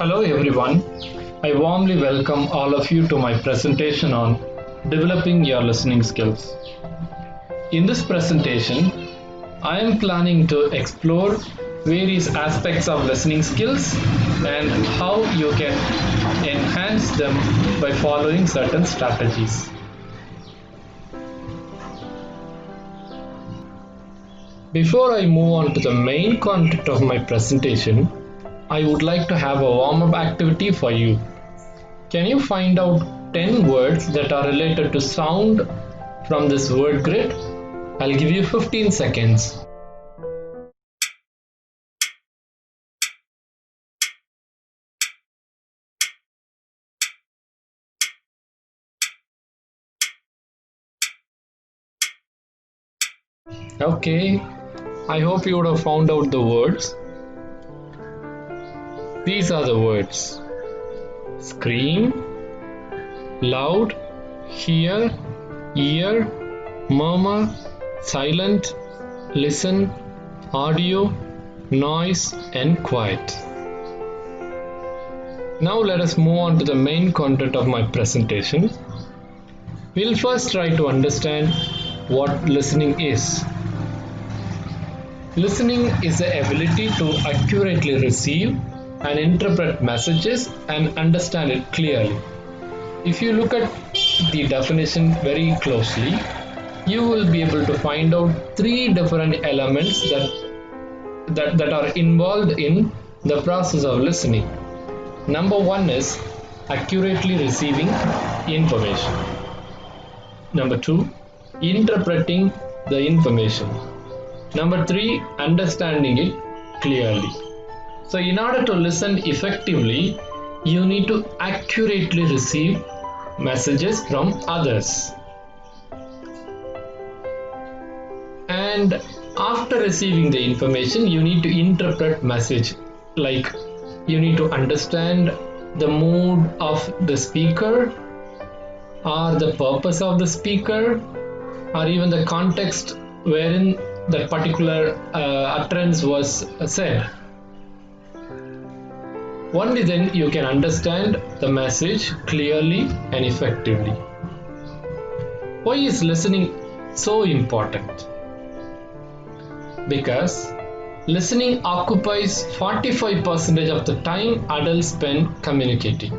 Hello everyone. I warmly welcome all of you to my presentation on developing your listening skills. In this presentation, I am planning to explore various aspects of listening skills and how you can enhance them by following certain strategies. Before I move on to the main content of my presentation, I would like to have a warm-up activity for you. Can you find out 10 words that are related to sound from this word grid? I'll give you 15 seconds. Okay, I hope you would have found out the words. These are the words: scream, loud, hear, ear, murmur, silent, listen, audio, noise, and quiet. Now let us move on to the main content of my presentation. We'll first try to understand what listening is. Listening is the ability to accurately receive and interpret messages and understand it clearly. If you look at the definition very closely, you will be able to find out three different elements that are involved in the process of listening. Number one is accurately receiving information. Number two, interpreting the information. Number three, understanding it clearly. So in order to listen effectively, you need to accurately receive messages from others. And after receiving the information, you need to interpret message. Like you need to understand the mood of the speaker, or the purpose of the speaker, or even the context wherein that particular utterance was said. Only then you can understand the message clearly and effectively. Why is listening so important? Because listening occupies 45% of the time adults spend communicating.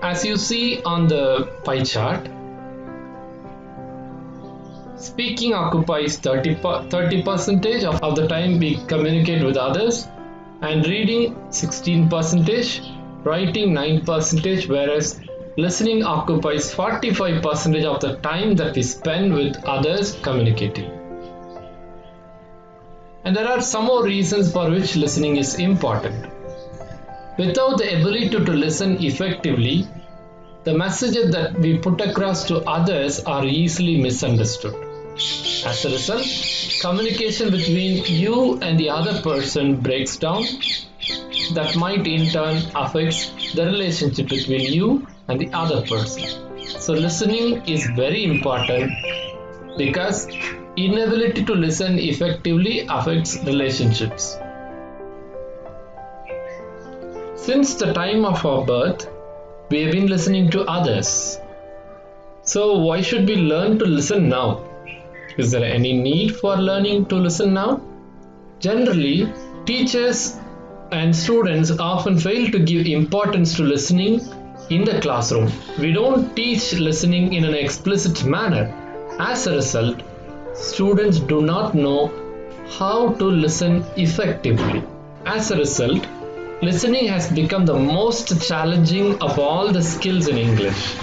As you see on the pie chart, speaking occupies 30% of the time we communicate with others, and reading 16%, writing 9%, whereas listening occupies 45% of the time that we spend with others communicating. And there are some more reasons for which listening is important. Without the ability to listen effectively, the messages that we put across to others are easily misunderstood. As a result, communication between you and the other person breaks down. That might in turn affect the relationship between you and the other person. So listening is very important because inability to listen effectively affects relationships. Since the time of our birth, we have been listening to others. So why should we learn to listen now? Is there any need for learning to listen now? Generally, teachers and students often fail to give importance to listening in the classroom. We don't teach listening in an explicit manner. As a result, students do not know how to listen effectively. As a result, listening has become the most challenging of all the skills in English.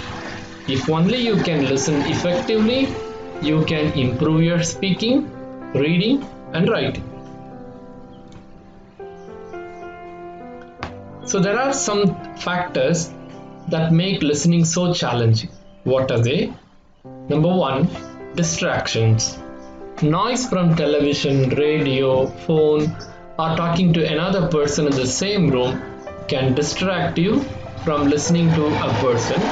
If only you can listen effectively, you can improve your speaking, reading, and writing. So there are some factors that make listening so challenging. What are they? Number one, distractions. Noise from television, radio, phone, or talking to another person in the same room can distract you from listening to a person.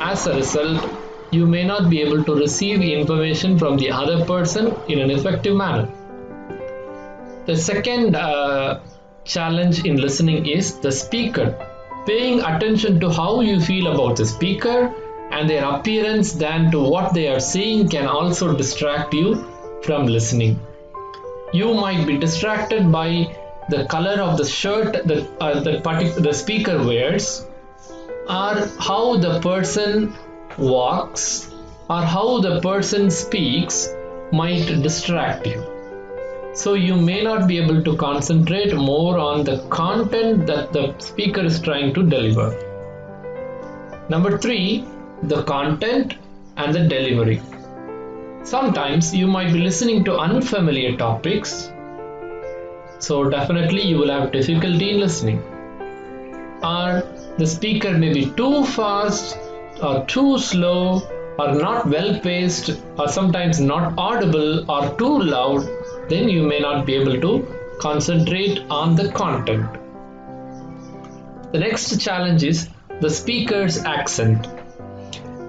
As a result, you may not be able to receive information from the other person in an effective manner. The second challenge in listening is the speaker. Paying attention to how you feel about the speaker and their appearance than to what they are saying can also distract you from listening. You might be distracted by the color of the shirt that the speaker wears, or how the person walks, or how the person speaks might distract you. So you may not be able to concentrate more on the content that the speaker is trying to deliver. Number 3, the content and the delivery. Sometimes you might be listening to unfamiliar topics, so definitely you will have difficulty in listening. Or the speaker may be too fast or too slow or not well paced or sometimes not audible or too loud, then you may not be able to concentrate on the content. The next challenge is the speaker's accent.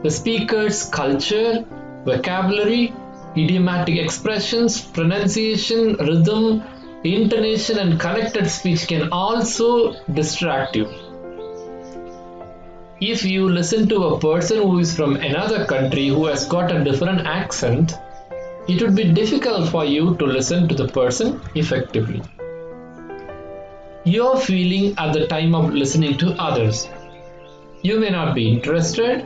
The speaker's culture, vocabulary, idiomatic expressions, pronunciation, rhythm, intonation, and connected speech can also distract you. If you listen to a person who is from another country who has got a different accent, it would be difficult for you to listen to the person effectively. Your feeling at the time of listening to others. You may not be interested,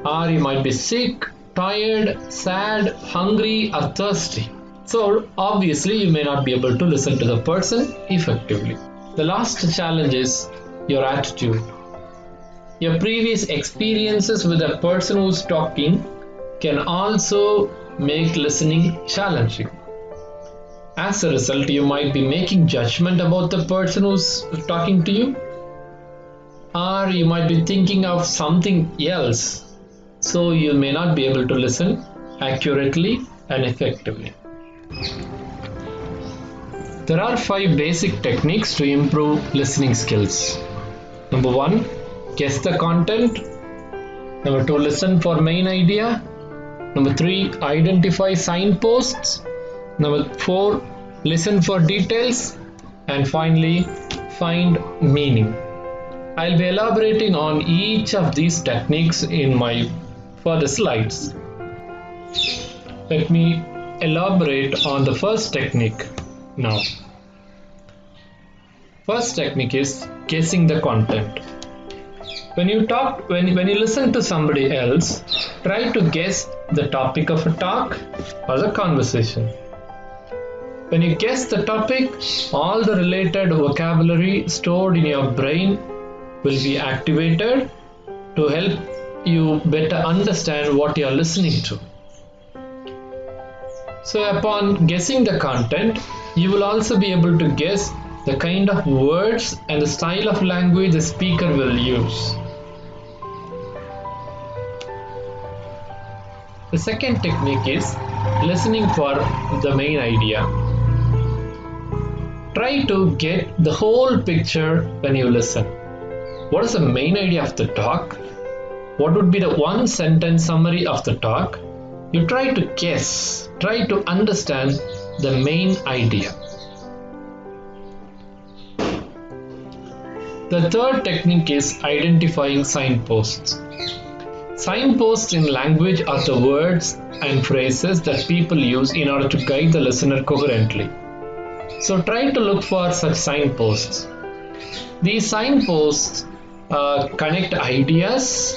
or you might be sick, tired, sad, hungry, or thirsty. So obviously you may not be able to listen to the person effectively. The last challenge is your attitude. Your previous experiences with the person who's talking can also make listening challenging. As a result, you might be making judgment about the person who's talking to you, or you might be thinking of something else, so you may not be able to listen accurately and effectively. There are 5 basic techniques to improve listening skills. Number 1, guess the content. Number 2, listen for main idea. Number 3, identify signposts. Number 4, listen for details. And finally, find meaning. I'll be elaborating on each of these techniques in my further slides. Let me elaborate on the first technique now. First technique is guessing the content. When you listen to somebody else, try to guess the topic of a talk or the conversation. When you guess the topic, all the related vocabulary stored in your brain will be activated to help you better understand what you are listening to. So upon guessing the content, you will also be able to guess the kind of words and the style of language the speaker will use. The second technique is listening for the main idea. Try to get the whole picture when you listen. What is the main idea of the talk? What would be the one sentence summary of the talk? You try to guess, try to understand the main idea. The third technique is identifying signposts. Signposts in language are the words and phrases that people use in order to guide the listener coherently. So try to look for such signposts. These signposts connect ideas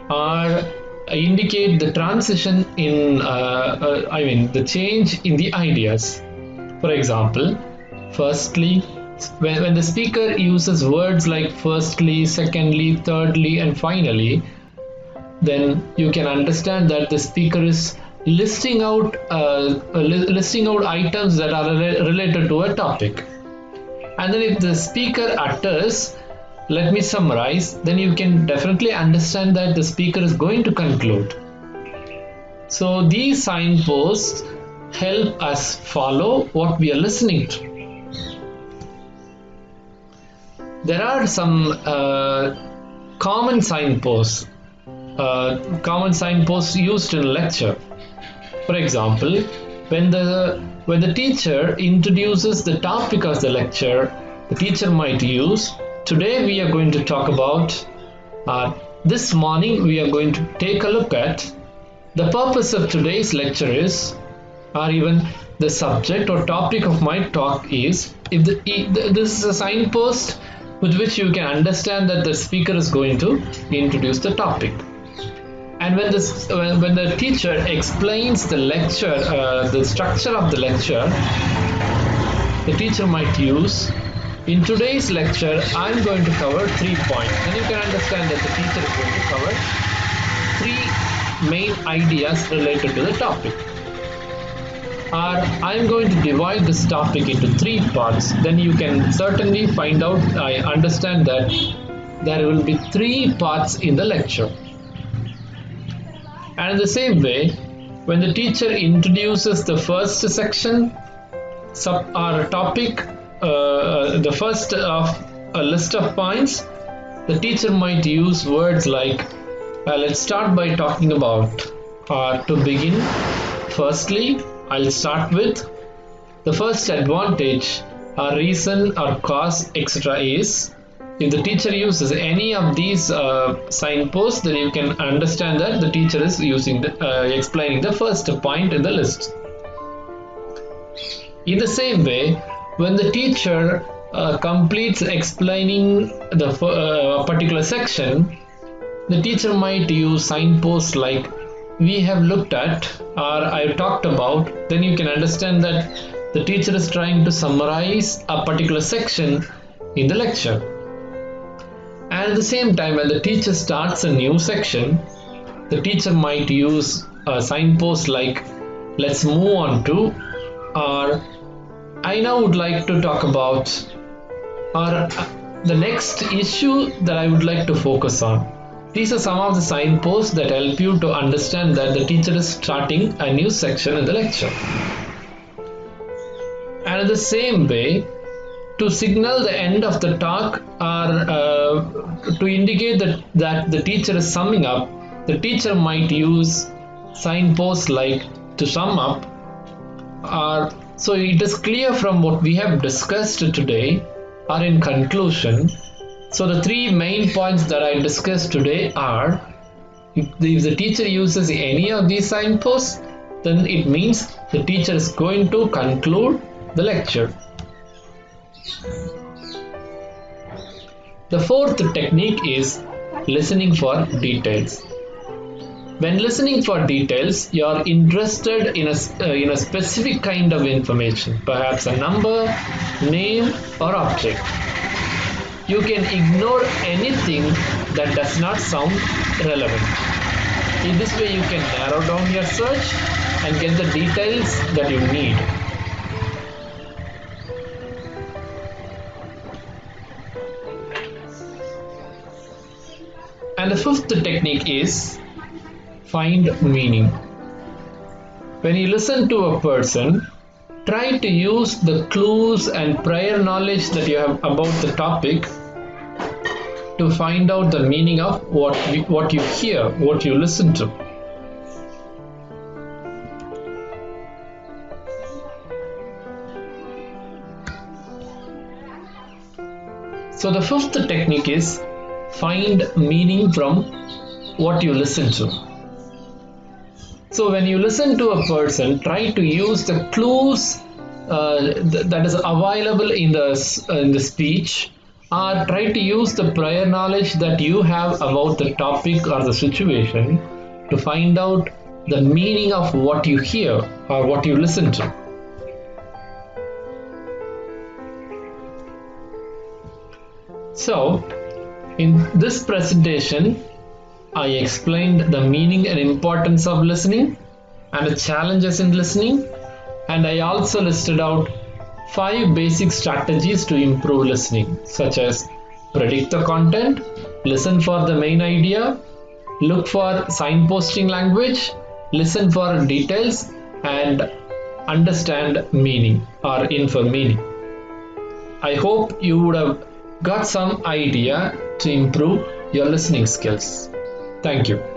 or indicate the transition in, the change in the ideas. For example, firstly, when the speaker uses words like firstly, secondly, thirdly, and finally, then you can understand that the speaker is listing out items that are related to a topic. And then if the speaker utters, let me summarize, then you can definitely understand that the speaker is going to conclude. So these signposts help us follow what we are listening to. There are some common signposts used in lecture. For example, when the teacher introduces the topic of the lecture, the teacher might use. Today we are going to talk about, this morning we are going to take a look at the purpose of today's lecture is, or even the subject or topic of my talk is, this is a signpost with which you can understand that the speaker is going to introduce the topic. And when the teacher explains the lecture, the structure of the lecture, the teacher might use, in today's lecture, I'm going to cover 3 points. And you can understand that the teacher is going to cover 3 main ideas related to the topic. Or I'm going to divide this topic into 3 parts. Then you can certainly find out, I understand that there will be 3 parts in the lecture. And in the same way, when the teacher introduces the first section or topic, the first of a list of points, the teacher might use words like, let's start by talking about, to begin, firstly, I'll start with the first advantage or reason or cause, etc. is. If the teacher uses any of these signposts, then you can understand that the teacher is using explaining the first point in the list. In the same way, when the teacher completes explaining the particular section, the teacher might use signposts like we have looked at or I've talked about. Then you can understand that the teacher is trying to summarize a particular section in the lecture. And at the same time, when the teacher starts a new section, the teacher might use a signpost like let's move on to, or I now would like to talk about, or the next issue that I would like to focus on. These are some of the signposts that help you to understand that the teacher is starting a new section in the lecture. And in the same way, to signal the end of the talk or to indicate that the teacher is summing up, the teacher might use signposts like to sum up. So it is clear from what we have discussed today, or in conclusion. So the 3 main points that I discussed today are, if the teacher uses any of these signposts, then it means the teacher is going to conclude the lecture. The 4th technique is listening for details. When listening for details, you are interested in a specific kind of information, perhaps a number, name, or object. You can ignore anything that does not sound relevant. In this way, you can narrow down your search and get the details that you need. And the 5th technique is find meaning. When you listen to a person, try to use the clues and prior knowledge that you have about the topic to find out the meaning of what you hear, what you listen to. So the 5th technique is find meaning from what you listen to. So when you listen to a person, try to use the clues that is available in the speech, or try to use the prior knowledge that you have about the topic or the situation to find out the meaning of what you hear or what you listen to. So in this presentation, I explained the meaning and importance of listening and the challenges in listening, and I also listed out 5 basic strategies to improve listening, such as predict the content, listen for the main idea, look for signposting language, listen for details, and understand meaning or infer meaning. I hope you would have got some idea to improve your listening skills. Thank you.